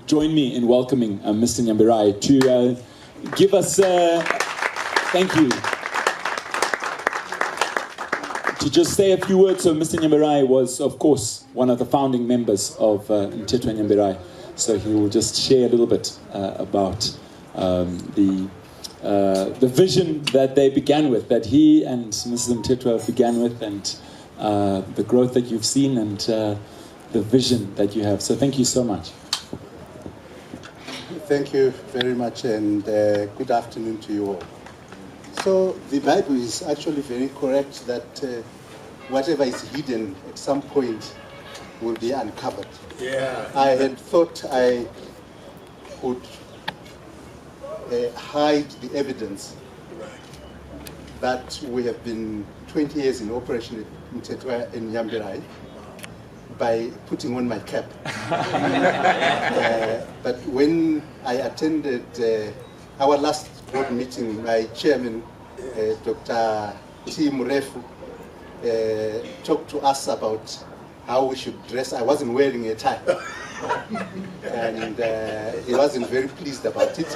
join me in welcoming Mr. Nyambirai to give us, thank you, to just say a few words. So Mr. Nyambirai was, of course, one of the founding members of Mtetwa Nyambirai. So he will just share a little bit about the vision that they began with, that he and Mrs. Mtetwa began with, and the growth that you've seen, and the vision that you have. So thank you so much. Thank you very much, and good afternoon to you all. So the Bible is actually very correct that whatever is hidden at some point will be uncovered. Yeah. I had thought I would hide the evidence that we have been 20 years in operation in Mtetwa Nyambirai by putting on my cap. But when I attended our last board meeting, my chairman, Dr. T. Murefu, talked to us about how we should dress. I wasn't wearing a tie. And he wasn't very pleased about it.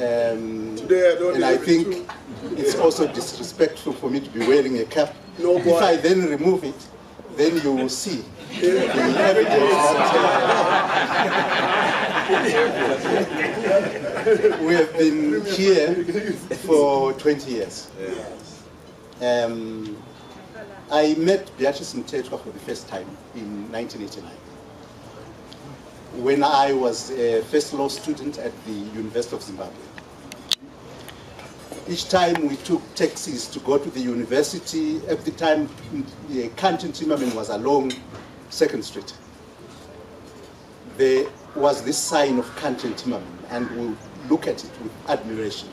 And I think it's also disrespectful for me to be wearing a cap. No, if I then remove it, then you will see the evidence that we have been here for 20 years. I met Beatrice Mtetwa for the first time in 1989, when I was a first law student at the University of Zimbabwe. Each time we took taxis to go to the university. At the time, the Canton Timmerman was along 2nd Street. There was this sign of Canton Timmerman, and we'll look at it with admiration.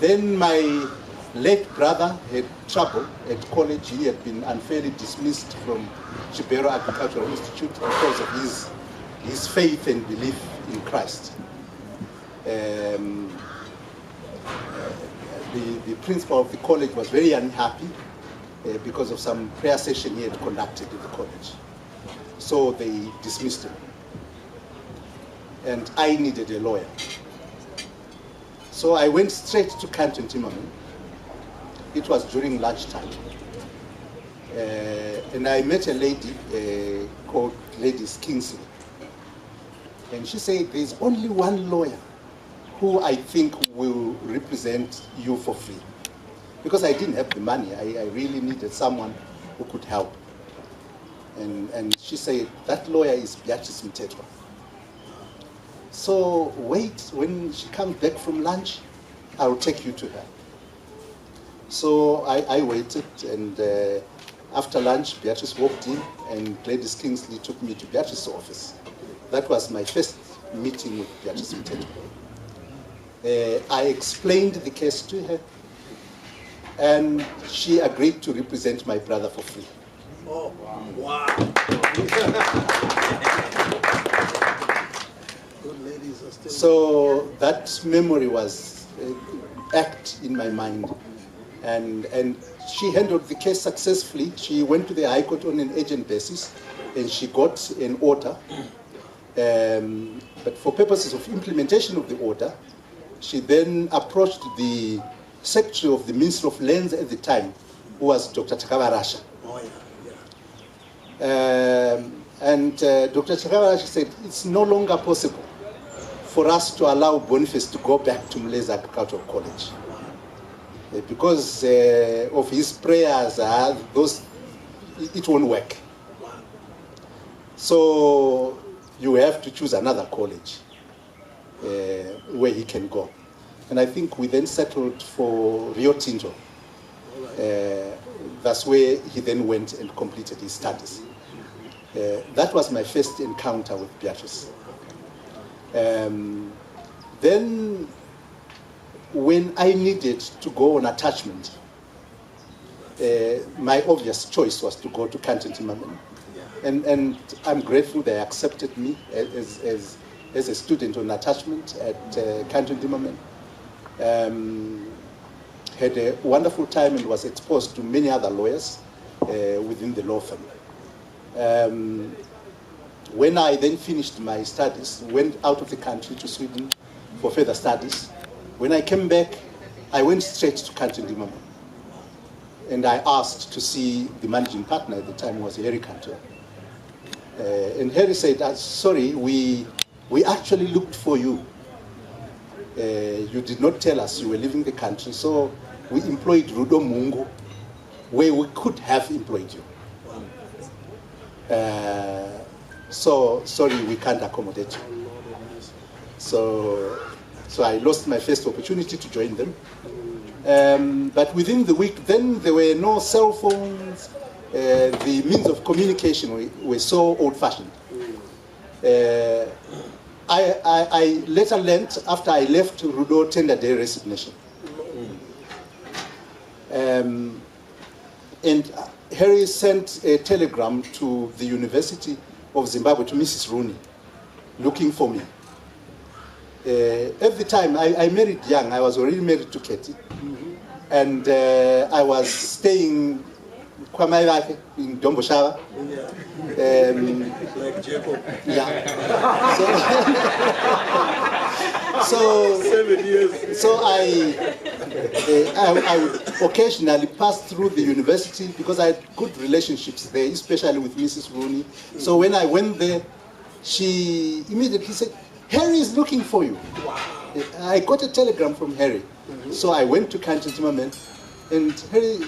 Then my late brother had trouble at college. He had been unfairly dismissed from Chibero Agricultural Institute because of his faith and belief in Christ. The principal of the college was very unhappy because of some prayer session he had conducted in the college. So they dismissed him. And I needed a lawyer. So I went straight to Canton Timmerman. It was during lunchtime. And I met a lady called Lady Kingsley. And she said, there's only one lawyer who I think will represent you for free. Because I didn't have the money, I really needed someone who could help. And she said, that lawyer is Beatrice Mtetwa. So wait, when she comes back from lunch, I'll take you to her. So I waited, and after lunch, Beatrice walked in, and Lady Kingsley took me to Beatrice's office. That was my first meeting with Beatrice Mtetwa. I explained the case to her, and she agreed to represent my brother for free. Oh, wow. Good ladies are still. So that memory was etched in my mind. And she handled the case successfully. She went to the High Court on an urgent basis, and she got an order. But for purposes of implementation of the order, she then approached the Secretary of the Ministry of Lands at the time, who was Dr. Takavarasha. Oh, yeah. Dr. Takavarasha said, it's no longer possible for us to allow Boniface to go back to Mleza Agricultural College. Because of his prayers, it won't work. So you have to choose another college where he can go. And I think we then settled for Rio Tinto. That's where he then went and completed his studies. That was my first encounter with Beatrice. Then, when I needed to go on attachment, my obvious choice was to go to Canton Timmerman. And I'm grateful they accepted me as a student on attachment at Canton Timmerman. Had a wonderful time and was exposed to many other lawyers within the law firm. When I then finished my studies, went out of the country to Sweden for further studies. When I came back, I went straight to Country Limama. And I asked to see the managing partner at the time, was Harry Cantor. And Harry said, sorry, we actually looked for you. You did not tell us you were leaving the country, so we employed Rudo Mungu, where we could have employed you. So sorry, we can't accommodate you. So I lost my first opportunity to join them. But within the week, then there were no cell phones. The means of communication were so old-fashioned. I later learned, after I left Rudo, tender day resignation. And Harry sent a telegram to the University of Zimbabwe, to Mrs. Rooney, looking for me. At the time, I married young. I was already married to Katie. And I was staying in Domboshava. Like Jacob. Yeah. So 7 years. So I would occasionally pass through the university because I had good relationships there, especially with Mrs. Rooney. So when I went there, she immediately said, Harry is looking for you. Wow. I got a telegram from Harry. So I went to Country Limama, and Harry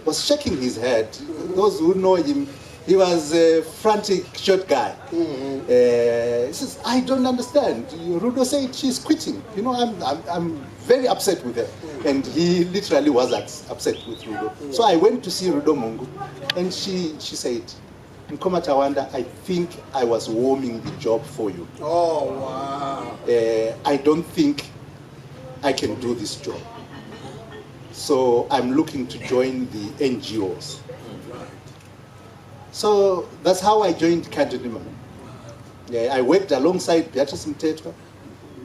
was shaking his head. Those who know him, he was a frantic, short guy. He says, I don't understand. Rudo said she's quitting. You know, I'm very upset with her. And he literally was upset with Rudo. So I went to see Rudo Mungu, and she said, Nkoma Tawanda, I think I was warming the job for you. Oh, wow. I don't think I can do this job. So I'm looking to join the NGOs. So that's how I joined Country Limama. I worked alongside Beatrice Mtetwa.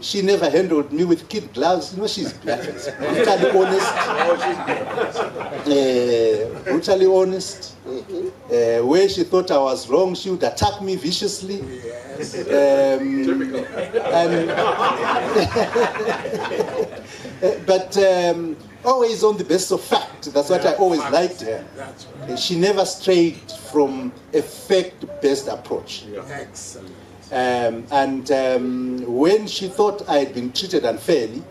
She never handled me with kid gloves. You know, she's Beatrice. Brutally honest. Brutally honest. Where she thought I was wrong, she would attack me viciously. Yes. But always on the basis of fact. That's what I always liked her. That's right. She never strayed from a fact-based approach. Excellent. When she thought I had been treated unfairly,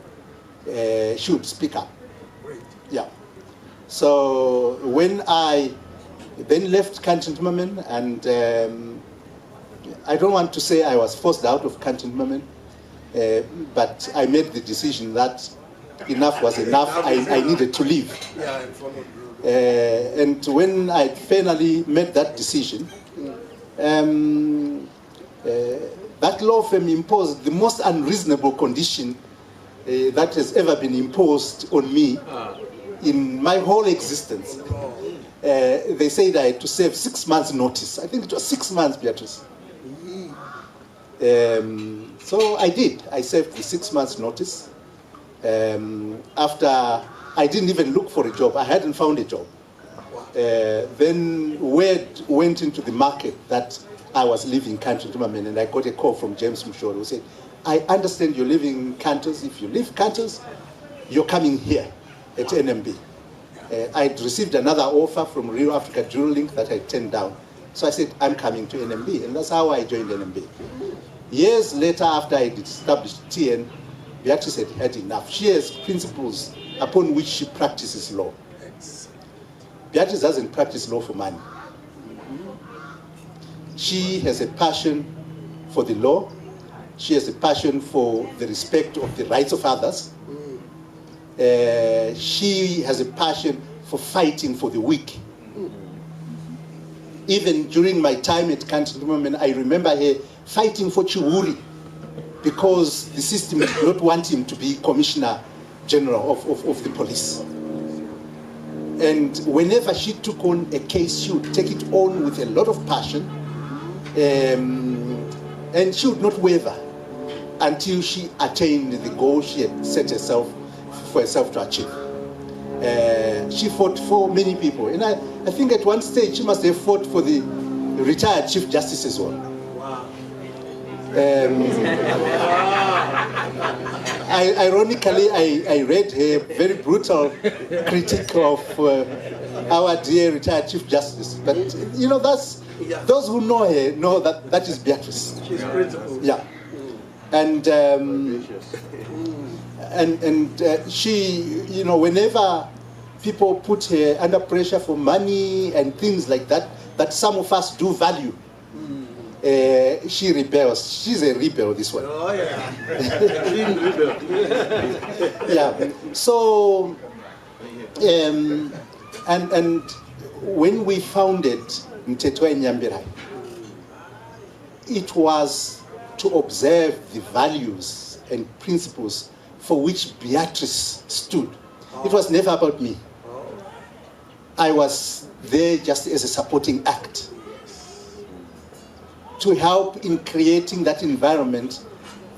she would speak up. Great. Yeah. So when I then left Country Limama, and I don't want to say I was forced out of Country Limama, but I made the decision that enough was enough. I needed to leave. Yeah, and followed you. And when I finally made that decision, that law firm imposed the most unreasonable condition that has ever been imposed on me in my whole existence. They said I had to serve 6 months' notice. I think it was 6 months, Beatrice. So I did. I served the 6 months' notice. After I didn't even look for a job. I hadn't found a job. Then word went into the market that I was leaving Country Limama, and I got a call from James Mushoro who said, I understand you're leaving Cantors. If you leave Cantors, you're coming here at NMB. I'd received another offer from Rio Africa Jewel Link that I turned down. So I said, I'm coming to NMB, and that's how I joined NMB. Years later, after I had established TN, Beatrice had had enough. She has principles upon which she practices law. Beatrice doesn't practice law for money. She has a passion for the law. She has a passion for the respect of the rights of others. She has a passion for fighting for the weak. Even during my time at Country Limama, I remember her fighting for Chiwuri because the system did not want him to be Commissioner General of the police. And whenever she took on a case, she would take it on with a lot of passion, and she would not waver until she attained the goal she had set herself for herself to achieve. She fought for many people, and I think at one stage she must have fought for the retired Chief Justice as well. Ironically, I read a very brutal critique of our dear retired Chief Justice. But you know, those who know her know that is Beatrice. She's principled. Yeah, and she, you know, whenever people put her under pressure for money and things like that, that some of us do value, she rebels. She's a rebel, this one. Oh, yeah. Being rebel. Yeah. So, and when we founded Mtetwa Nyambirai, it was to observe the values and principles for which Beatrice stood. It was never about me. I was there just as a supporting act to help in creating that environment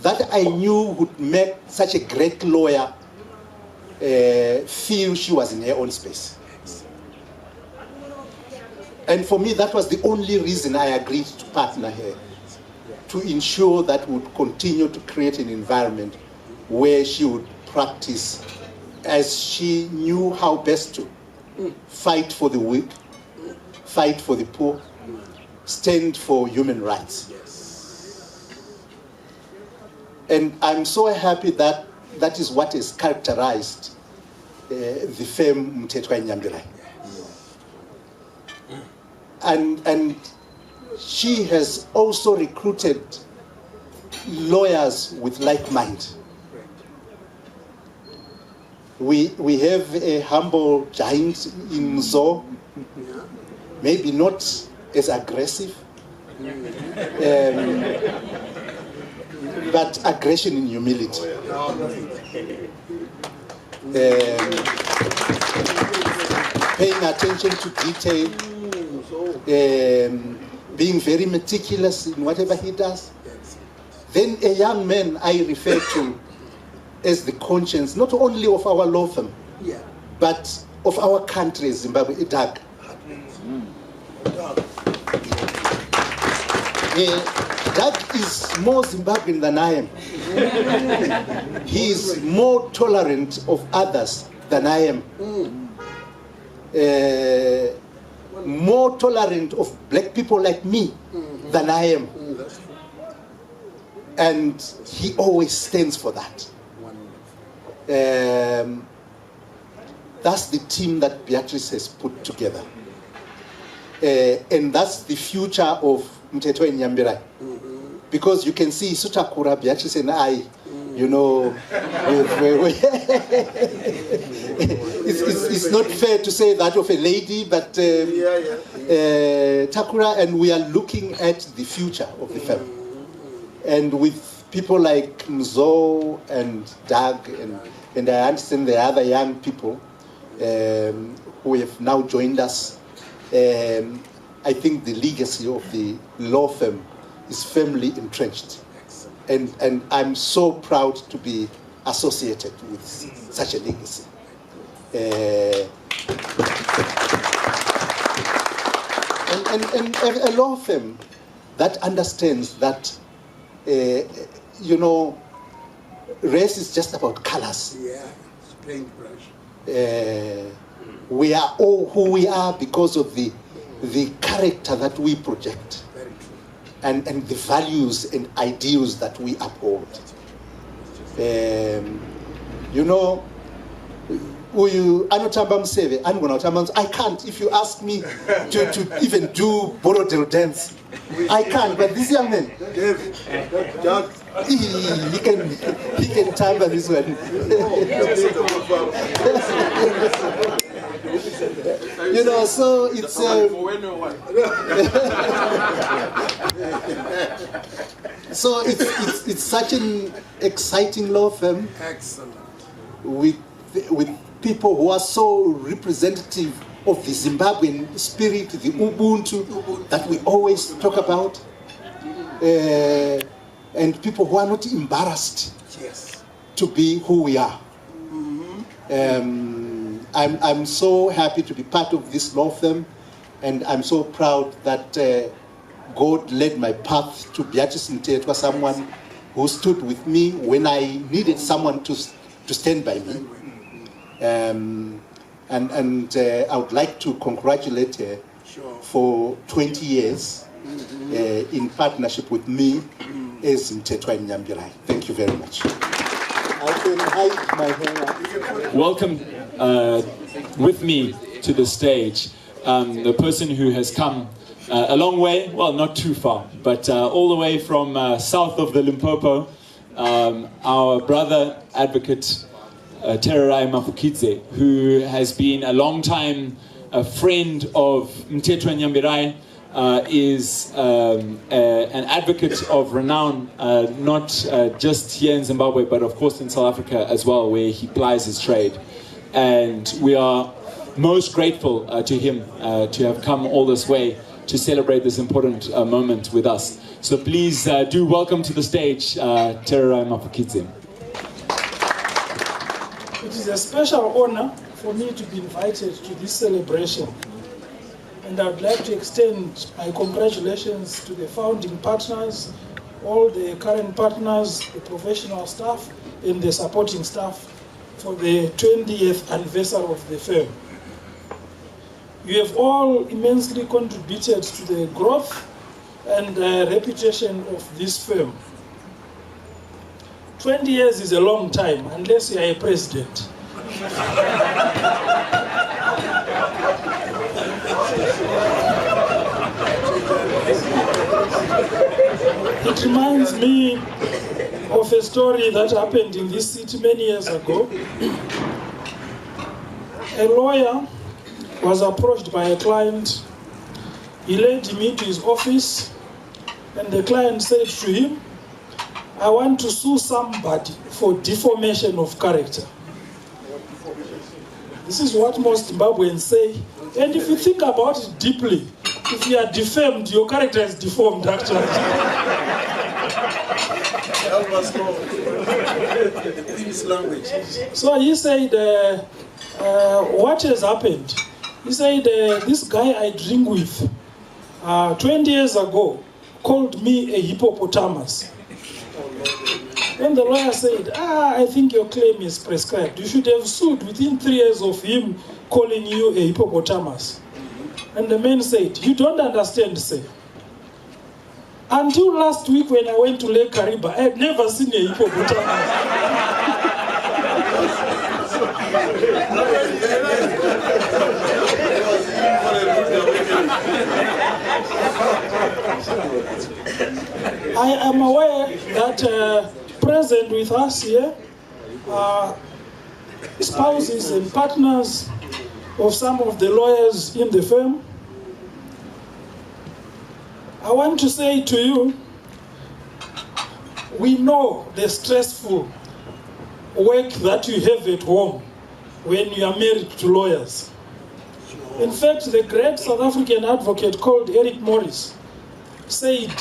that I knew would make such a great lawyer feel she was in her own space. And for me, that was the only reason I agreed to partner her, to ensure that we would continue to create an environment where she would practice as she knew how best to fight for the weak, fight for the poor, stand for human rights. And I'm so happy that that is what has characterized the firm Mtetwa Nyambirai. And she has also recruited lawyers with like mind. We have a humble giant in Mzo, maybe not as aggressive, but aggression in humility. Paying attention to detail, being very meticulous in whatever he does. Then a young man I refer to as the conscience, not only of our law firm, but of our country, Zimbabwe, Doug. Doug is more Zimbabwean than I am. He is more tolerant of others than I am. More tolerant of black people like me than I am. And he always stands for that. That's the team that Beatrice has put together. And that's the future of Mtetwa Nyambirai. Because you can see Sutakura, Beatrice and I, you know, it's not fair to say that of a lady, but Takura, and we are looking at the future of the firm. And with people like Mzo and Doug, and I understand the other young people who have now joined us, I think the legacy of the law firm is firmly entrenched. And I'm so proud to be associated with such a legacy. And a law firm that understands that, you know, race is just about colors. Yeah, it's paintbrush. We are all who we are because of the character that we project. Very true. And the values and ideals that we uphold. You know, I can't. If you ask me to even do Borodil dance, I can't. But this young man, he can tamba this one. You know, so it's so it's such an exciting law firm. Excellent. With people who are so representative of the Zimbabwean spirit, the Ubuntu that we always talk about, and people who are not embarrassed to be who we are. I'm so happy to be part of this law firm, and I'm so proud that God led my path to Beatrice Mtetwa, someone who stood with me when I needed someone to stand by me. And I would like to congratulate her for 20 years in partnership with me as Mtetwa Nyambirai. Thank you very much. I can hide my hair. Welcome with me to the stage, the person who has come a long way, well, not too far, but all the way from south of the Limpopo, our brother advocate, Tererai Mafukidze, who has been a long time friend of Mtetwa Nyambirai, is an advocate of renown, not just here in Zimbabwe, but of course in South Africa as well, where he plies his trade. And we are most grateful to him to have come all this way to celebrate this important moment with us. So please do welcome to the stage Tererai Mafukidze. It is a special honor for me to be invited to this celebration. And I would like to extend my congratulations to the founding partners, all the current partners, the professional staff, and the supporting staff for the 20th anniversary of the firm. You have all immensely contributed to the growth and reputation of this firm. 20 years is a long time, unless you are a president. It reminds me of a story that happened in this city many years ago. A lawyer was approached by a client. He led him into his office, and the client said to him, "I want to sue somebody for defamation of character." This is what most Zimbabweans say, and if you think about it deeply, if you are defamed, your character is deformed actually. So he said, what has happened? He said, this guy I drink with 20 years ago called me a hippopotamus. Then the lawyer said, I think your claim is prescribed. You should have sued within 3 years of him calling you a hippopotamus. And the man said, you don't understand, sir. Until last week when I went to Lake Kariba, I had never seen a hippopotamus. I am aware that present with us here are spouses and partners of some of the lawyers in the firm. I want to say to you, we know the stressful work that you have at home when you are married to lawyers. In fact, the great South African advocate called Eric Morris said,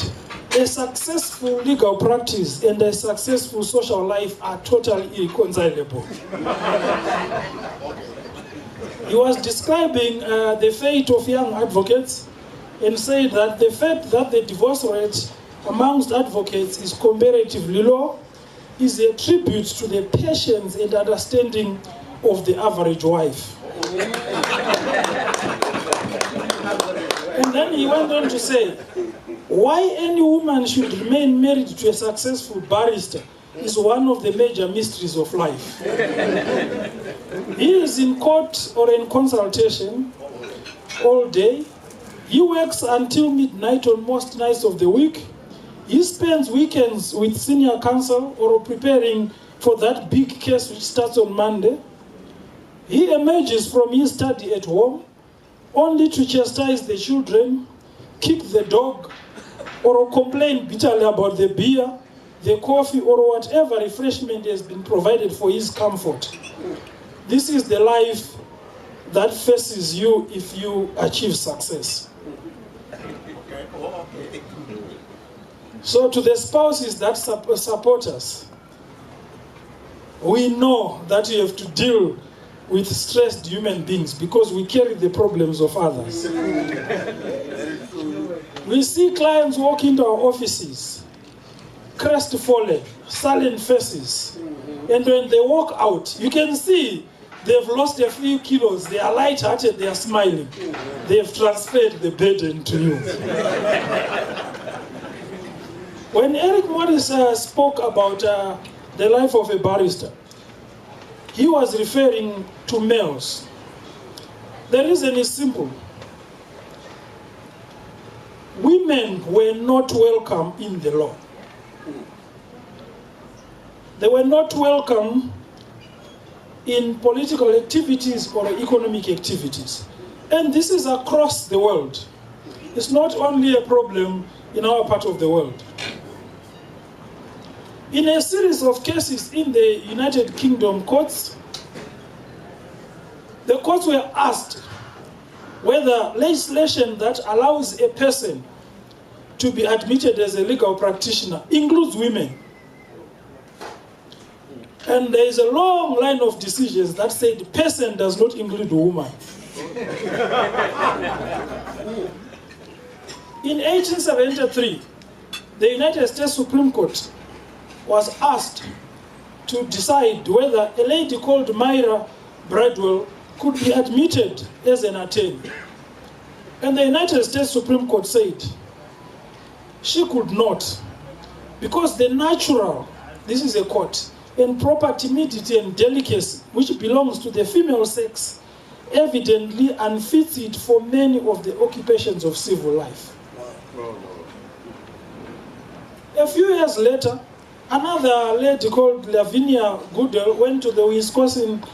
a successful legal practice and a successful social life are totally irreconcilable. He was describing the fate of young advocates and said that the fact that the divorce rate amongst advocates is comparatively low is a tribute to the patience and understanding of the average wife. And then he went on to say, why any woman should remain married to a successful barrister is one of the major mysteries of life. He is in court or in consultation all day. He works until midnight on most nights of the week. He spends weekends with senior counsel or preparing for that big case which starts on Monday. He emerges from his study at home only to chastise the children, kick the dog, or complain bitterly about the beer, the coffee, or whatever refreshment has been provided for his comfort. This is the life that faces you if you achieve success. So to the spouses that support us, we know that you have to deal with stressed human beings because we carry the problems of others. We see clients walk into our offices, crestfallen, sullen faces. And when they walk out, you can see they've lost a few kilos. They are light-hearted, they are smiling. They have transferred the burden to you. When Eric Morris spoke about the life of a barrister, he was referring to males. The reason is simple. Women were not welcome in the law. They were not welcome in political activities or economic activities. And this is across the world. It's not only a problem in our part of the world. In a series of cases in the United Kingdom courts, the courts were asked whether legislation that allows a person to be admitted as a legal practitioner includes women. And there is a long line of decisions that say the person does not include woman. In 1873, the United States Supreme Court was asked to decide whether a lady called Myra Bradwell could be admitted as an attorney. And the United States Supreme Court said she could not, because the natural, this is a court, and proper timidity and delicacy, which belongs to the female sex, evidently unfits it for many of the occupations of civil life. A few years later, another lady called Lavinia Goodell went to the Wisconsin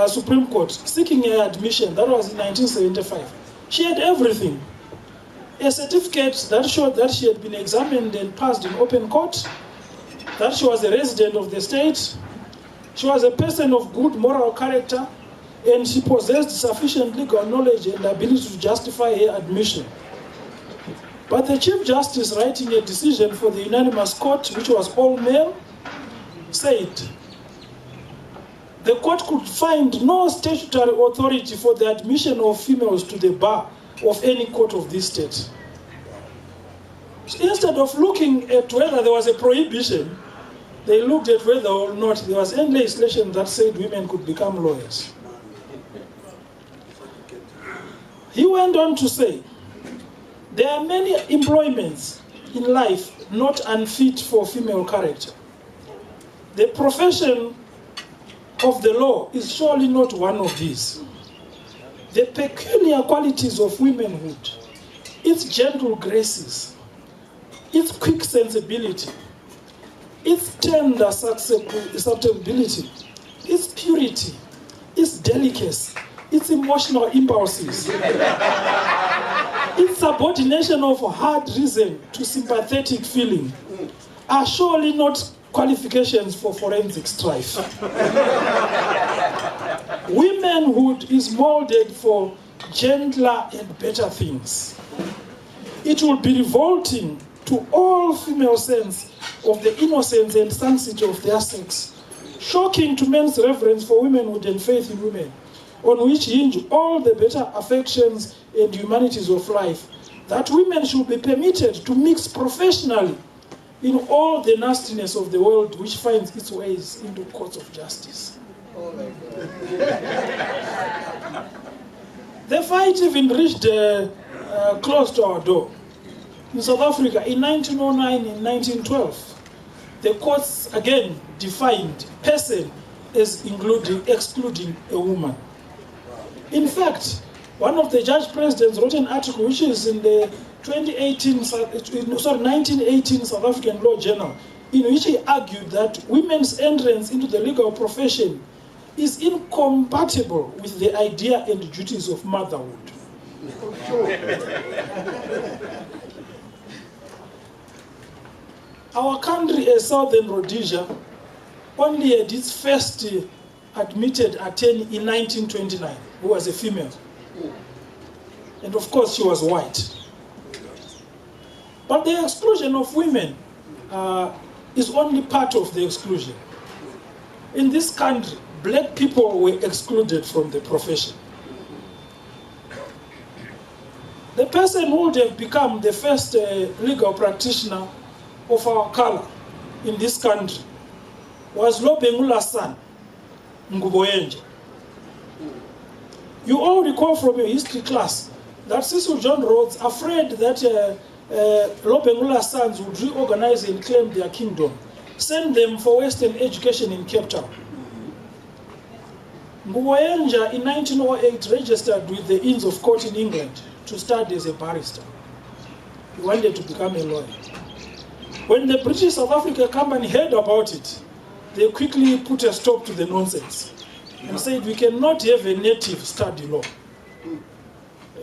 Supreme Court seeking her admission. That was in 1975. She had everything. A certificate that showed that she had been examined and passed in open court, that she was a resident of the state, she was a person of good moral character, and she possessed sufficient legal knowledge and ability to justify her admission. But the Chief Justice, writing a decision for the unanimous court, which was all male, said the court could find no statutory authority for the admission of females to the bar of any court of this state. So instead of looking at whether there was a prohibition, they looked at whether or not there was any legislation that said women could become lawyers. He went on to say, there are many employments in life not unfit for female character. The profession of the law is surely not one of these. The peculiar qualities of womanhood, its gentle graces, its quick sensibility, its tender susceptibility, its purity, its delicacy, its emotional impulses, its subordination of hard reason to sympathetic feeling are surely not qualifications for forensic strife. Womanhood is molded for gentler and better things. It will be revolting to all female sense of the innocence and sanctity of their sex, shocking to men's reverence for womanhood and faith in women, on which hinge all the better affections and humanities of life, that women should be permitted to mix professionally in all the nastiness of the world which finds its ways into courts of justice. Oh my God. The fight even reached close to our door. In South Africa, in 1909 and 1912, the courts again defined person as excluding a woman. In fact, one of the judge presidents wrote an article which is in the 1918 South African Law Journal, in which he argued that women's entrance into the legal profession is incompatible with the idea and duties of motherhood. Our country, as Southern Rhodesia, only had its first admitted attorney in 1929, who was a female. And of course, she was white. But the exclusion of women is only part of the exclusion. In this country, black people were excluded from the profession. The person who would have become the first legal practitioner of our color in this country was Lobengula's son, Nguwe. You all recall from your history class that Cecil John Rhodes, afraid that Lobengula's sons would reorganize and claim their kingdom, sent them for Western education in Cape Town. Nguwe in 1908 registered with the Inns of Court in England to study as a barrister. He wanted to become a lawyer. When the British South Africa Company heard about it, they quickly put a stop to the nonsense and said, we cannot have a native study law.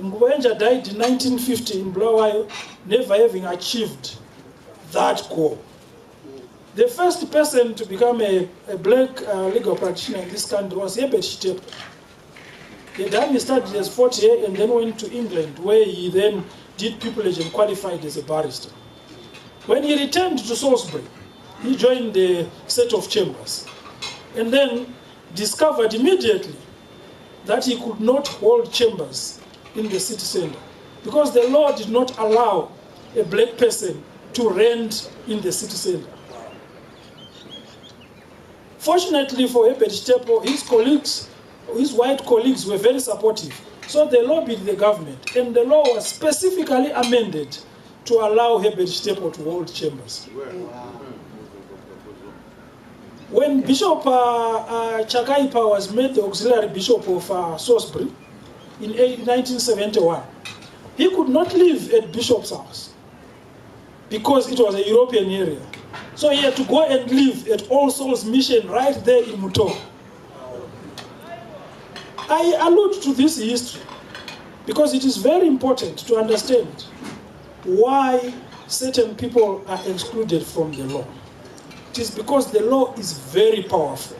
Nguwe died in 1950 in Bulawayo, never having achieved that goal. The first person to become a black legal practitioner in this country was Herbert Mtetwa. He done his studies as 40 and then went to England, where he then did pupillage and qualified as a barrister. When he returned to Salisbury, he joined the set of chambers and then discovered immediately that he could not hold chambers in the city center because the law did not allow a black person to rent in the city center. Fortunately for Herbert Mtetwa, his colleagues, his white colleagues were very supportive. So they lobbied the government, and the law was specifically amended to allow Herbert Mtetwa to hold chambers. When Bishop Chakaipa was made the auxiliary bishop of Salisbury in 1971, he could not live at Bishop's house because it was a European area. So he had to go and live at All Souls Mission right there in Muto. I allude to this history because it is very important to understand why certain people are excluded from the law. It is because the law is very powerful.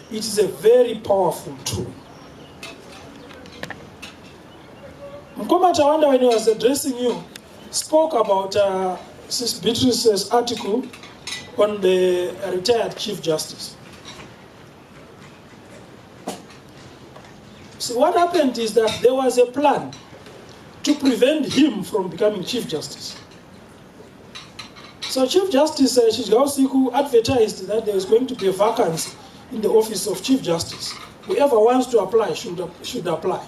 It is a very powerful tool. Mkoma Tawanda, when he was addressing you, spoke about Sis Beatrice's article on the retired Chief Justice. So what happened is that there was a plan to prevent him from becoming Chief Justice. So Chief Justice Shigausiku advertised that there is going to be a vacancy in the office of Chief Justice. Whoever wants to apply should apply.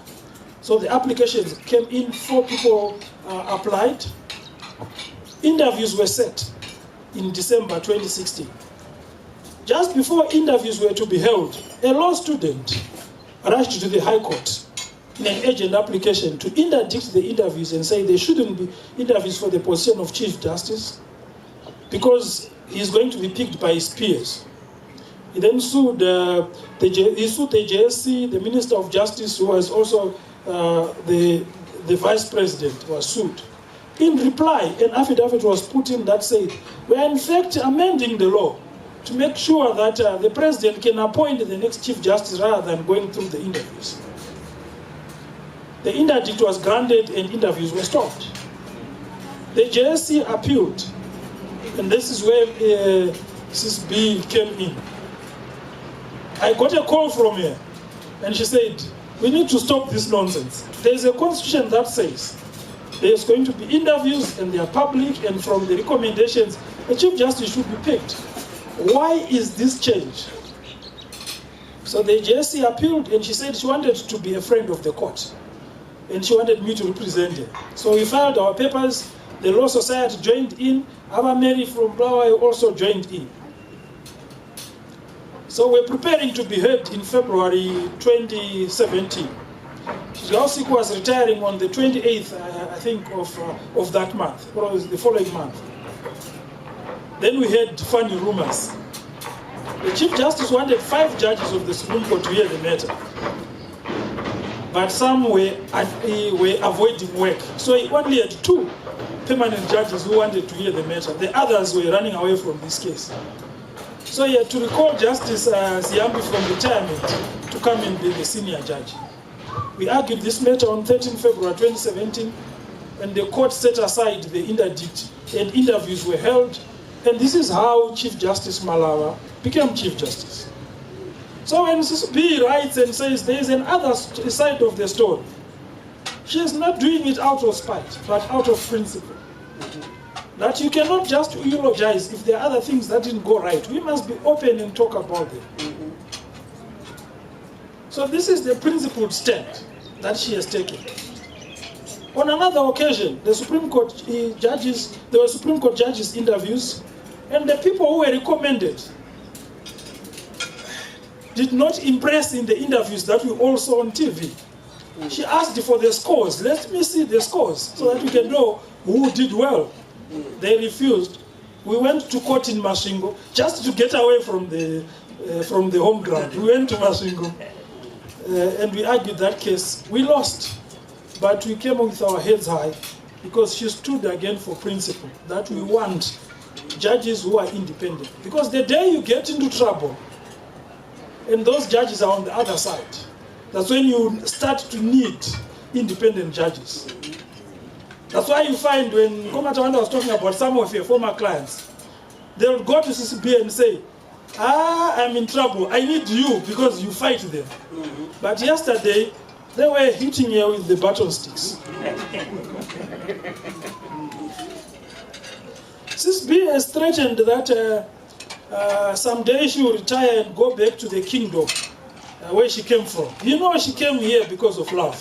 So the applications came in, 4 people applied. Interviews were set in December 2016. Just before interviews were to be held, a law student rushed to the High Court in an urgent application to interdict the interviews and say there shouldn't be interviews for the position of Chief Justice because he's going to be picked by his peers. He then sued the JSC, the Minister of Justice, who was also the Vice President, was sued. In reply, an affidavit was put in that said, we are in fact amending the law to make sure that the President can appoint the next Chief Justice rather than going through the interviews. The interdict was granted and interviews were stopped. The JSC appealed, and this is where this bill came in. I got a call from her, and she said, we need to stop this nonsense. There is a constitution that says there's going to be interviews and they are public, and from the recommendations, the Chief Justice should be picked. Why is this change? So the JSC appealed, and she said she wanted to be a friend of the court, and she wanted me to represent her. So we filed our papers, the Law Society joined in, Ava Mary from Bulawayo also joined in. So we're preparing to be heard in February 2017. Shigausiku was retiring on the 28th, I think, of that month, or the following month. Then we heard funny rumors. The Chief Justice wanted 5 judges of the Supreme Court to hear the matter. But some were avoiding work. So he only had 2 permanent judges who wanted to hear the matter. The others were running away from this case. So he had to recall Justice Ziyambi from retirement to come and be the senior judge. We argued this matter on 13 February 2017, and the court set aside the interdict, and interviews were held, and this is how Chief Justice Malawa became Chief Justice. So when B writes and says there is another side of the story, She's not doing it out of spite, but out of principle. That you cannot just eulogize if there are other things that didn't go right. We must be open and talk about them. So this is the principled stand that she has taken. On another occasion, the Supreme Court judges, there were Supreme Court judges interviews, and the people who were recommended did not impress in the interviews that we all saw on TV. She asked for the scores. Let me see the scores so that we can know who did well. They refused. We went to court in Masvingo just to get away from the home ground. We went to Masvingo and we argued that case. We lost, but we came with our heads high because she stood again for principle, that we want judges who are independent. Because the day you get into trouble and those judges are on the other side, that's when you start to need independent judges. That's why you find when Tawanda was talking about some of your former clients, they'll go to CCB and say, I'm in trouble, I need you because you fight them. But yesterday, they were hitting you with the baton sticks. CCB has threatened that someday she will retire and go back to the kingdom where she came from. You know, she came here because of love.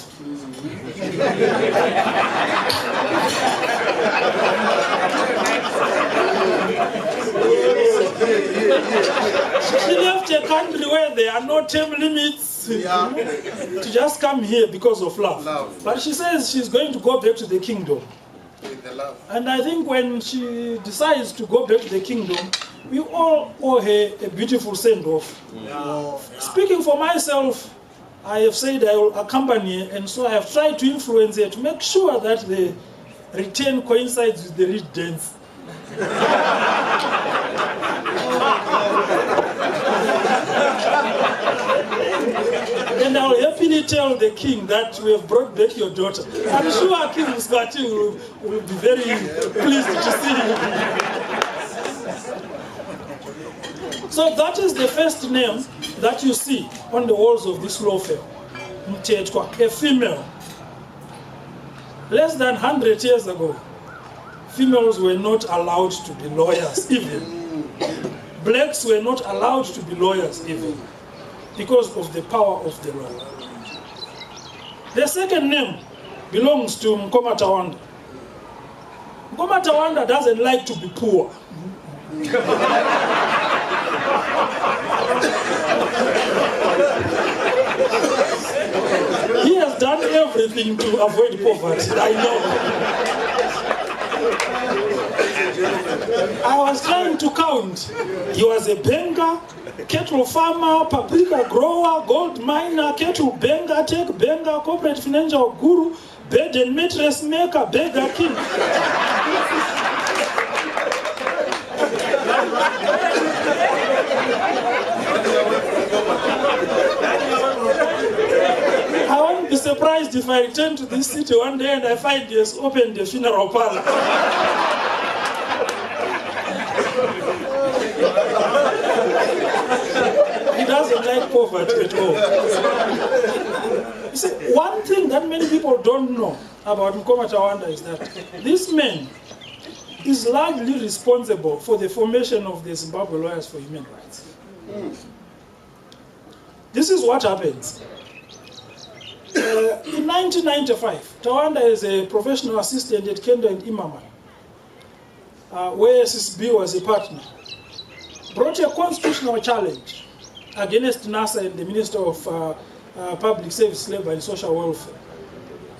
She left a country where there are no term limits to just come here because of love. But she says she's going to go back to the kingdom. And I think when she decides to go back to the kingdom, we all owe her a beautiful send-off. Speaking for myself, I have said I will accompany her, and so I have tried to influence her to make sure that the return coincides with the reed dance. And I will happily tell the king that we have brought back your daughter. I'm sure King Muswati will be very pleased to see you. So that is the first name that you see on the walls of this law firm, Mtetwa, a female. Less than 100 years ago, females were not allowed to be lawyers even. Blacks were not allowed to be lawyers even, because of the power of the law. The second name belongs to Tawanda. Tawanda doesn't like to be poor. He has done everything to avoid poverty, I know. I was trying to count. He was a banker, cattle farmer, paprika grower, gold miner, cattle banker, tech banker, corporate financial guru, bed and mattress maker, beggar king. I won't be surprised if I return to this city one day and I find he has opened a funeral parlor. He doesn't like poverty at all. You see, one thing that many people don't know about Tawanda is that this man is largely responsible for the formation of the Zimbabwe Lawyers for Human Rights. This is what happens. In 1995, Tawanda is a professional assistant at Kenda and Imama, where SSB was a partner, brought a constitutional challenge against NASA and the Minister of Public Service, Labor and Social Welfare.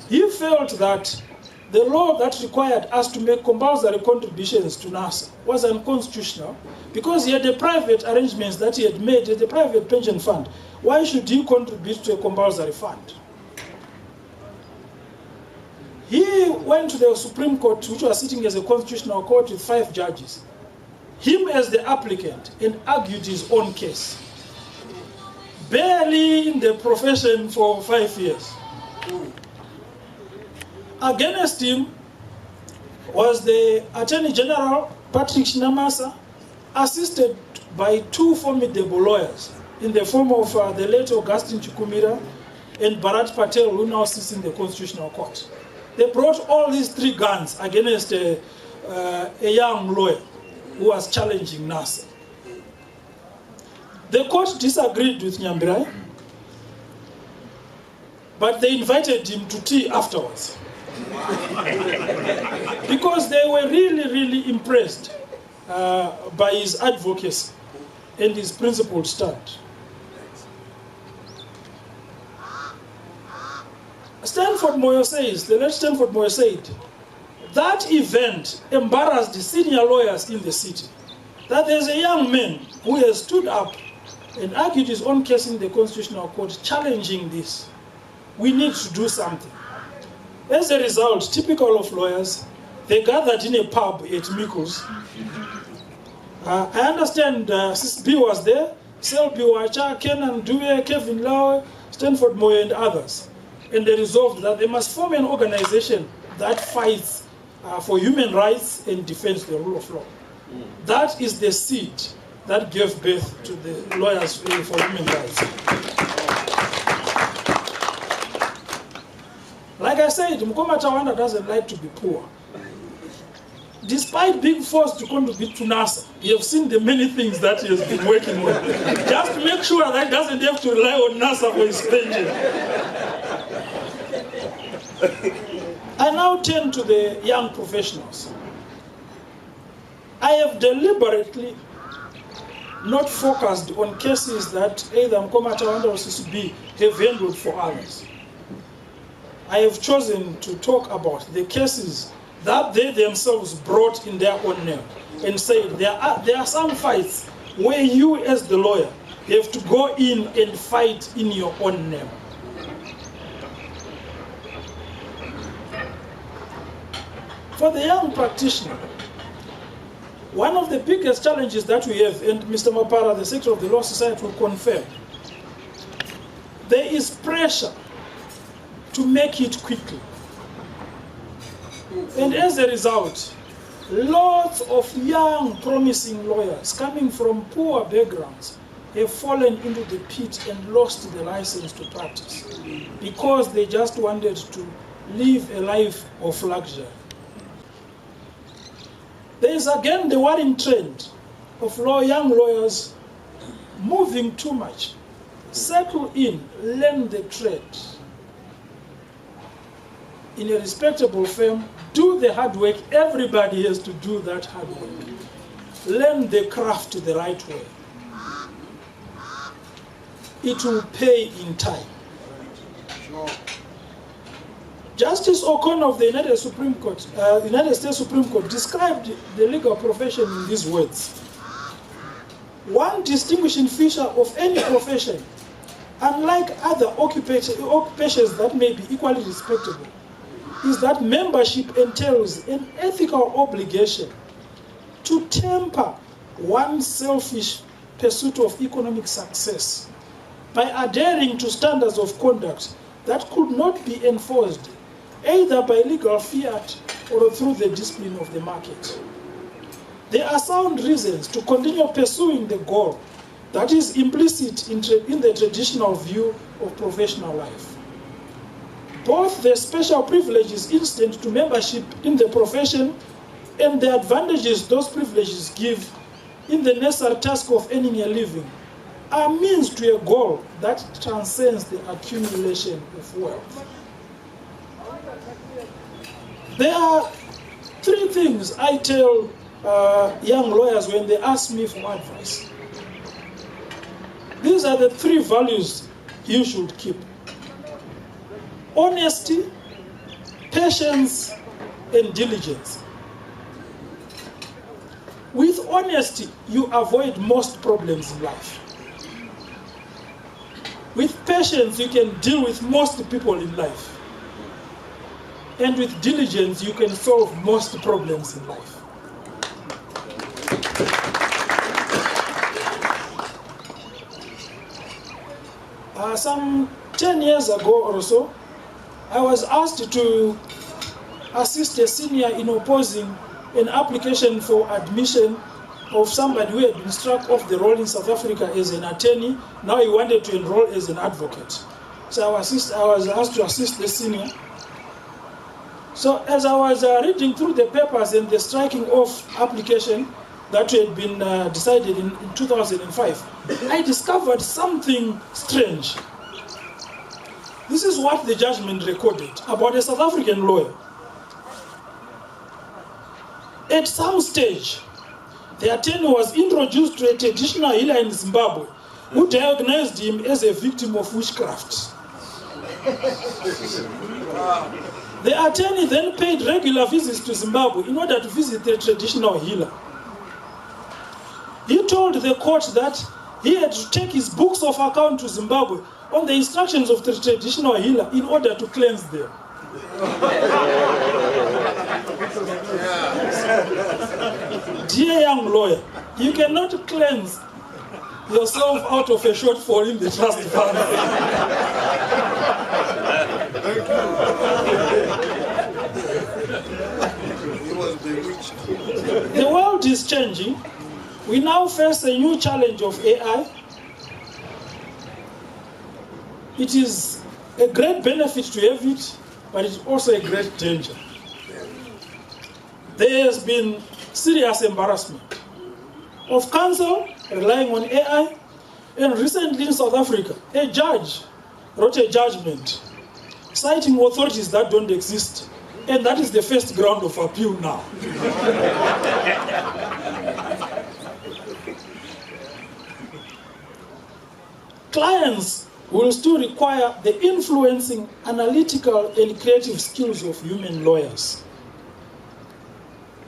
He felt that the law that required us to make compulsory contributions to NASA was unconstitutional because he had the private arrangements that he had made at the private pension fund. Why should he contribute to a compulsory fund? He went to the Supreme Court, which was sitting as a constitutional court with 5 judges, him as the applicant, and argued his own case. Barely in the profession for 5 years. Against him was the Attorney General, Patrick Shinamasa, assisted by 2 formidable lawyers in the form of the late Augustine Chukumira and Bharat Patel, who now sits in the Constitutional Court. They brought all these 3 guns against a young lawyer who was challenging NASA. The court disagreed with Nyambirai, but they invited him to tea afterwards. Because they were really, really impressed by his advocacy and his principled stand. The late Stanford Moyo said, that event embarrassed the senior lawyers in the city. That there's a young man who has stood up and argued his own case in the Constitutional Court, challenging this. We need to do something. As a result, typical of lawyers, they gathered in a pub at Mikkel's. I understand Sis B was there, Selby Wacha, Kenan Due, Kevin Lau, Stanford Moyo, and others. And they resolved that they must form an organization that fights for human rights and defends the rule of law. That is the seed that gave birth to the Lawyers for Human Rights. Like I said, Mkoma Tawanda doesn't like to be poor. Despite being forced to contribute to NASA, you have seen the many things that he has been working with. Just to make sure that he doesn't have to rely on NASA for his pension. I now turn to the young professionals. I have deliberately not focused on cases that either Mkoma Tawanda or CCB have handled for others. I have chosen to talk about the cases that they themselves brought in their own name and said there are some fights where you as the lawyer have to go in and fight in your own name. For the young practitioner, one of the biggest challenges that we have, and Mr. Mapara, the Secretary of the Law Society, will confirm, there is pressure to make it quickly. And as a result, lots of young, promising lawyers coming from poor backgrounds have fallen into the pit and lost the license to practice because they just wanted to live a life of luxury. There is again the worrying trend of young lawyers moving too much. Settle in, learn the trade. In a respectable firm, do the hard work. Everybody has to do that hard work. Learn the craft the right way. It will pay in time. Justice O'Connor of the United States Supreme Court described the legal profession in these words. One distinguishing feature of any profession, unlike other occupations that may be equally respectable, is that membership entails an ethical obligation to temper one's selfish pursuit of economic success by adhering to standards of conduct that could not be enforced either by legal fiat or through the discipline of the market. There are sound reasons to continue pursuing the goal that is implicit in the traditional view of professional life. Both the special privileges incident to membership in the profession and the advantages those privileges give in the necessary task of earning a living are means to a goal that transcends the accumulation of wealth. There are 3 things I tell young lawyers when they ask me for advice. These are the 3 values you should keep: honesty, patience, and diligence. With honesty, you avoid most problems in life. With patience, you can deal with most people in life. And with diligence, you can solve most problems in life. Some 10 years ago or so, I was asked to assist a senior in opposing an application for admission of somebody who had been struck off the roll in South Africa as an attorney. Now he wanted to enroll as an advocate. So I was asked to assist the senior. So as I was reading through the papers and the striking off application that had been decided in 2005, I discovered something strange. This is what the judgment recorded about a South African lawyer. At some stage, the attorney was introduced to a traditional healer in Zimbabwe who diagnosed him as a victim of witchcraft. The attorney then paid regular visits to Zimbabwe in order to visit the traditional healer. He told the court that he had to take his books of account to Zimbabwe on the instructions of the traditional healer in order to cleanse them. Dear young lawyer, you cannot cleanse yourself out of a shortfall in the trust fund. The world is changing. We now face a new challenge of AI. It is a great benefit to have it, but it's also a great danger. There has been serious embarrassment of counsel relying on AI, and recently in South Africa, a judge wrote a judgment citing authorities that don't exist, and that is the first ground of appeal now. Clients will still require the influencing, analytical, and creative skills of human lawyers.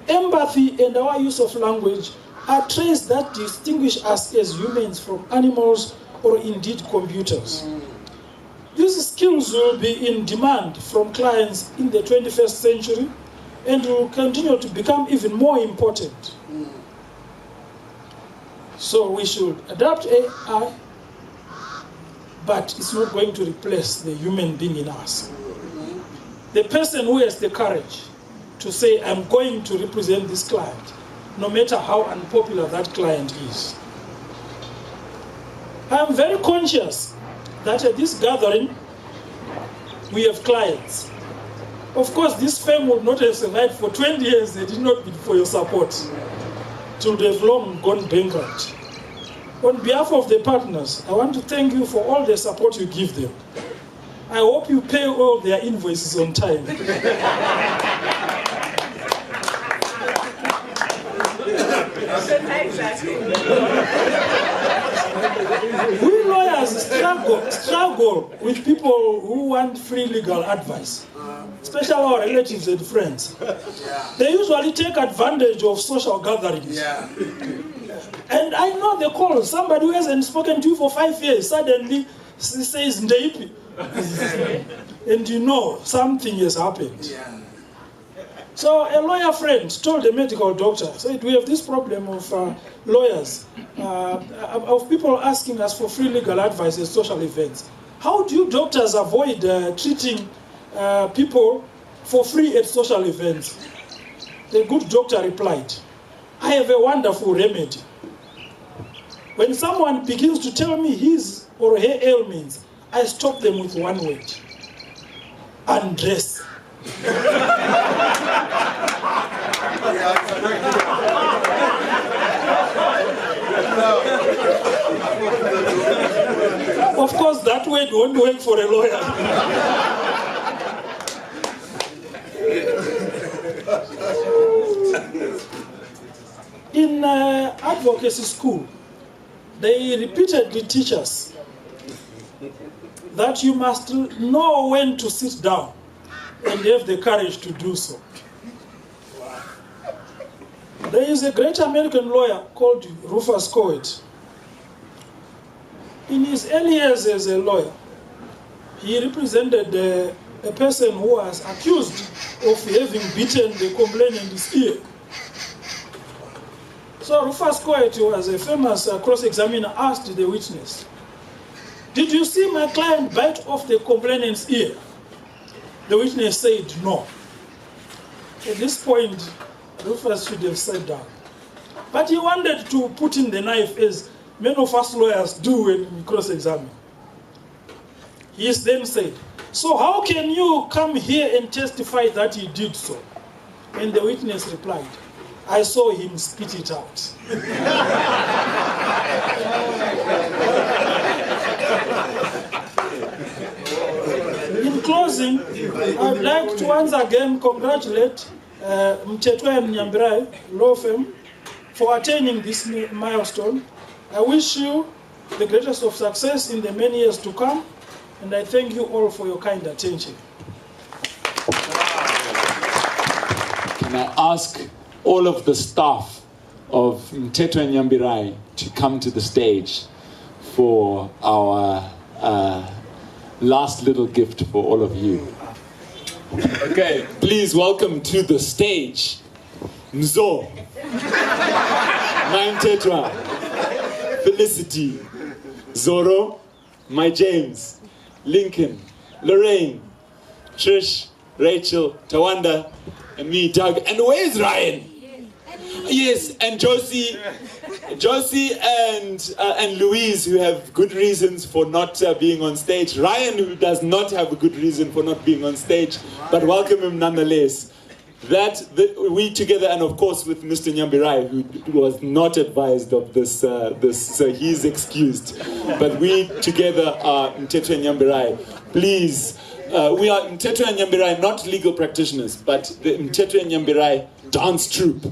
Empathy and our use of language are traits that distinguish us as humans from animals or indeed computers. These skills will be in demand from clients in the 21st century and will continue to become even more important. So we should adapt AI, but it's not going to replace the human being in us. The person who has the courage to say, I'm going to represent this client, no matter how unpopular that client is. I am very conscious that at this gathering, we have clients. Of course, this firm would not have survived for 20 years. They did not bid for your support. It would have long gone bankrupt. On behalf of the partners, I want to thank you for all the support you give them. I hope you pay all their invoices on time. We lawyers struggle with people who want free legal advice, especially our relatives and friends. They usually take advantage of social gatherings. And I know they call somebody who hasn't spoken to you for 5 years, suddenly says Ndeipi. And you know something has happened. So a lawyer friend told a medical doctor, said, we have this problem of lawyers, of people asking us for free legal advice at social events. How do you doctors avoid treating people for free at social events? The good doctor replied, I have a wonderful remedy. When someone begins to tell me his or her ailments, I stop them with one word: undress. Of course, that word won't work for a lawyer. In advocacy school, they repeatedly teach us that you must know when to sit down and have the courage to do so. There is a great American lawyer called Rufus Coet. In his early years as a lawyer, he represented a person who was accused of having beaten the complainant's ear. So Rufus Coet, who was a famous cross-examiner, asked the witness, did you see my client bite off the complainant's ear? The witness said no. At this point, Rufus should have sat down. But he wanted to put in the knife, as many of us lawyers do when we cross-examine. He then said, "So how can you come here and testify that he did so?" And the witness replied, "I saw him spit it out." In closing, I would like to once again congratulate Mtetwa Nyambirai law firm for attaining this milestone. I wish you the greatest of success in the many years to come, and I thank you all for your kind attention. Can I ask all of the staff of Mtetwa Nyambirai to come to the stage for our last little gift for all of you. Okay, please welcome to the stage Mzo, my Mtetwa, Felicity, Zoro, my James, Lincoln, Lorraine, Trish, Rachel, Tawanda, and me, Doug. And where's Ryan? Yes, and Josie and Louise, who have good reasons for not being on stage. Ryan, who does not have a good reason for not being on stage, but welcome him nonetheless. We together, and of course with Mr. Nyambirai, who was not advised of this, so he's excused. But we together are Mtetwa Nyambirai. Please, we are Mtetwa Nyambirai, not legal practitioners, but the Mtetwa Nyambirai Dance Troupe.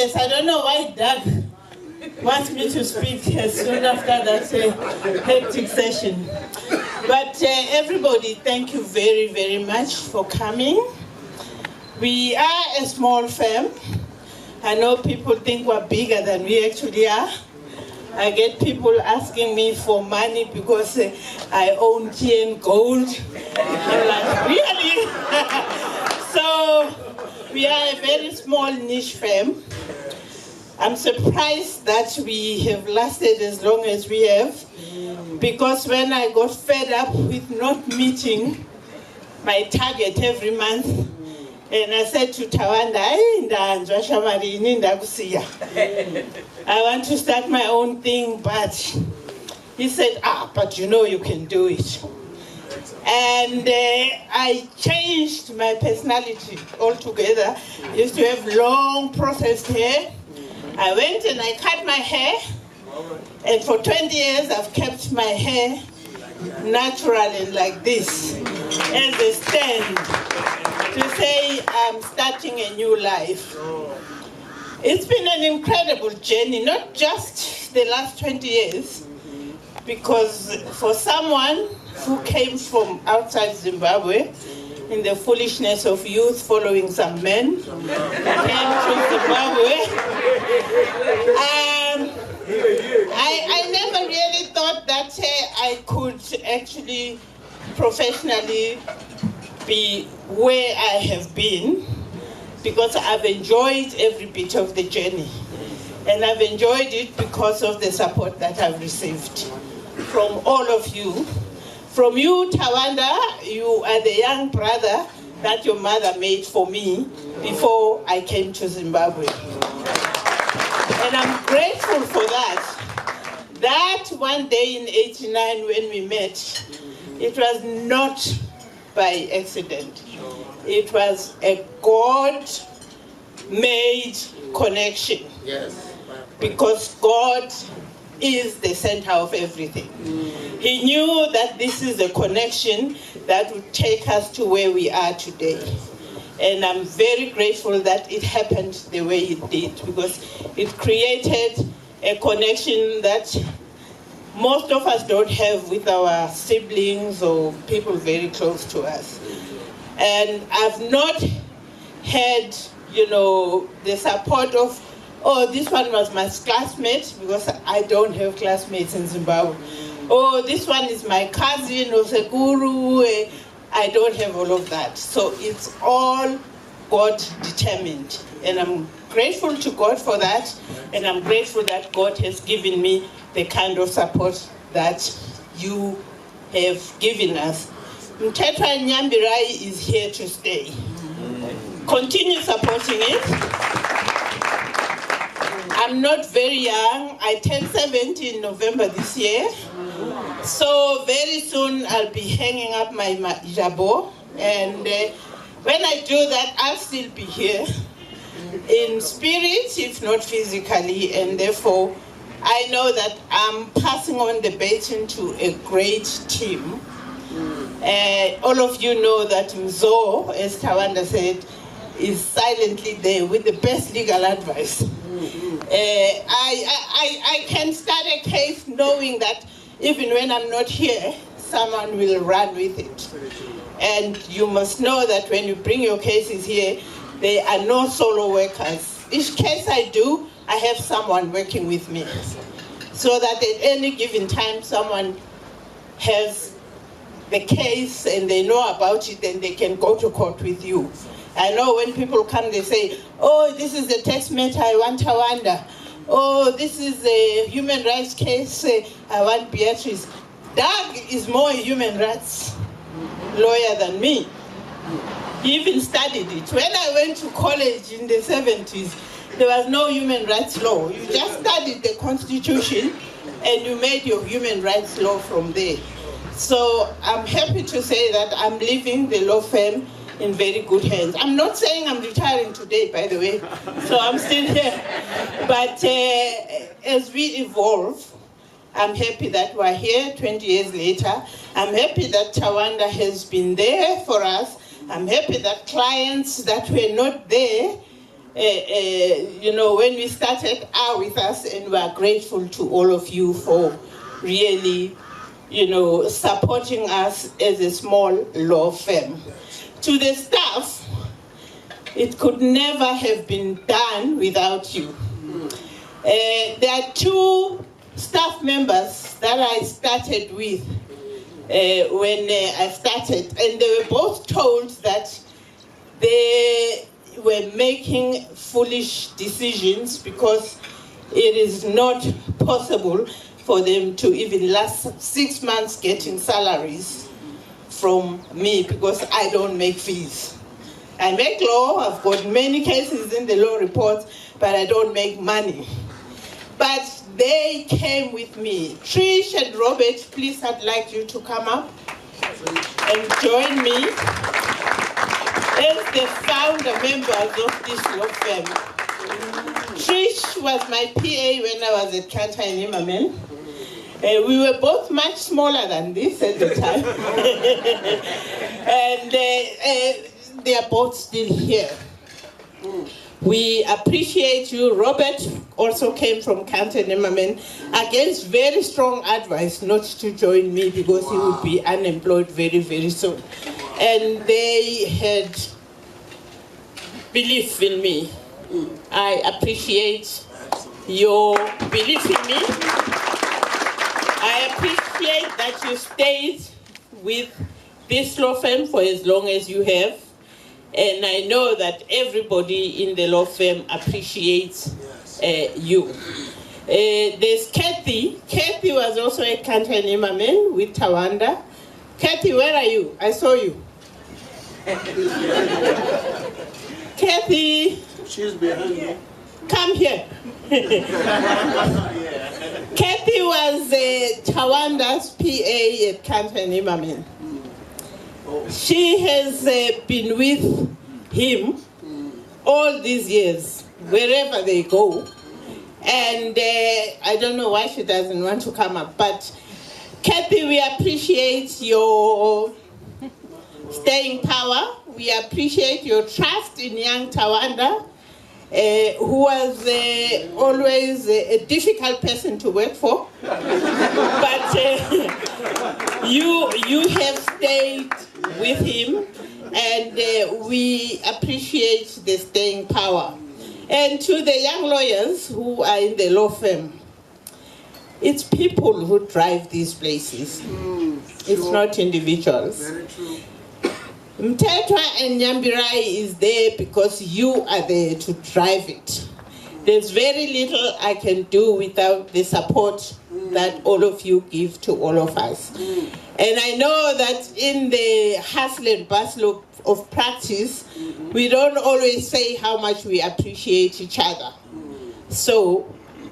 goodness, I don't know why Doug wants me to speak as soon after that hectic session. But everybody, thank you very, very much for coming. We are a small firm. I know people think we're bigger than we actually are. I get people asking me for money because I own tea and gold. I'm like, really? So we are a very small niche firm. I'm surprised that we have lasted as long as we have, because when I got fed up with not meeting my target every month, and I said to Tawanda, I want to start my own thing, but he said, but you know you can do it. And I changed my personality altogether. I used to have long processed hair. I went and I cut my hair, and for 20 years I've kept my hair natural and like this as a stand to say I'm starting a new life. It's been an incredible journey, not just the last 20 years, because for someone who came from outside Zimbabwe, in the foolishness of youth following some men, came to Zimbabwe. I never really thought that I could actually professionally be where I have been, because I've enjoyed every bit of the journey. And I've enjoyed it because of the support that I've received from all of you. From you, Tawanda, you are the young brother that your mother made for me before I came to Zimbabwe. And I'm grateful for that. That one day in '89 when we met, it was not by accident. It was a God-made connection. Yes. Because God is the center of everything. He knew that this is a connection that would take us to where we are today. And I'm very grateful that it happened the way it did, because it created a connection that most of us don't have with our siblings or people very close to us. And I've not had, the support of, this one was my classmate, because I don't have classmates in Zimbabwe. This one is my cousin or Sekuru. I don't have all of that. So it's all God determined. And I'm grateful to God for that. And I'm grateful that God has given me the kind of support that you have given us. Mtetwa Nyambirai is here to stay. Continue supporting it. I'm not very young. I turned 70 in November this year. So very soon I'll be hanging up my jabo. And when I do that, I'll still be here in spirit, if not physically. And therefore, I know that I'm passing on the baton to a great team. All of you know that Mzo, as Tawanda said, is silently there with the best legal advice. I can start a case knowing that even when I'm not here, someone will run with it. And you must know that when you bring your cases here, there are no solo workers. Each case I do, I have someone working with me. So that at any given time, someone has the case and they know about it and they can go to court with you. I know when people come, they say, this is a text matter, I want Tawanda. This is a human rights case, I want Beatrice. Doug is more a human rights lawyer than me. He even studied it. When I went to college in the 70s, there was no human rights law. You just studied the Constitution and you made your human rights law from there. So I'm happy to say that I'm leaving the law firm in very good hands. I'm not saying I'm retiring today, by the way, so I'm still here. But as we evolve, I'm happy that we're here 20 years later. I'm happy that Tawanda has been there for us. I'm happy that clients that were not there when we started, are with us, and we are grateful to all of you for really, supporting us as a small law firm. To the staff, it could never have been done without you. There are two staff members that I started with when I started, and they were both told that they were making foolish decisions because it is not possible for them to even last 6 months getting salaries from me because I don't make fees. I make law, I've got many cases in the law reports, but I don't make money. But they came with me. Trish and Robert, please, I'd like you to come up and join me as the founder members of this law firm. Trish was my PA when I was at Kanta in Imamen. We were both much smaller than this at the time. And they are both still here. We appreciate you. Robert also came from Kanta in Imamen against very strong advice not to join me because he would be unemployed very, very soon. And they had belief in me. I appreciate your belief in me. I appreciate that you stayed with this law firm for as long as you have. And I know that everybody in the law firm appreciates you. There's Kathy. Kathy was also a Kanta in Imamen with Tawanda. Kathy, where are you? I saw you. Kathy. She's behind me. Come here. Kathy was Tawanda's PA at Kanta in Imamen. She has been with him all these years, wherever they go. And I don't know why she doesn't want to come up, but Kathy, we appreciate your staying power. We appreciate your trust in young Tawanda, who was always a difficult person to work for. But you have stayed with him, and we appreciate the staying power. And to the young lawyers who are in the law firm, it's people who drive these places. It's not individuals. Very true. Mtetwa and Nyambirai is there because you are there to drive it. There's very little I can do without the support that all of you give to all of us. And I know that in the hustle and bustle of practice, we don't always say how much we appreciate each other. So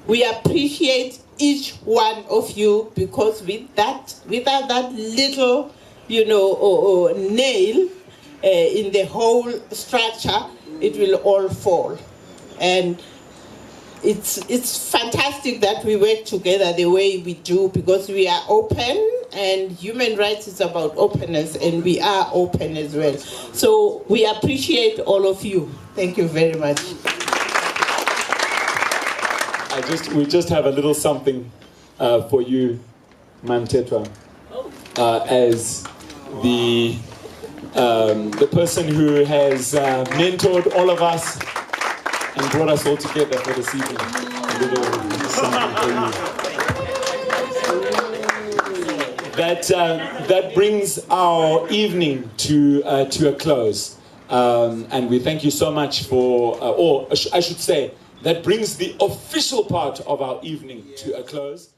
we appreciate each one of you because without that little, nail in the whole structure, it will all fall. And it's fantastic that we work together the way we do because we are open, and human rights is about openness, and we are open as well. So we appreciate all of you. Thank you very much. We just have a little something for you, Mtetwa, as the person who has mentored all of us and brought us all together for this evening. A little something for you. That brings our evening to a close. And we thank you so much for, or I should say, that brings the official part of our evening to a close.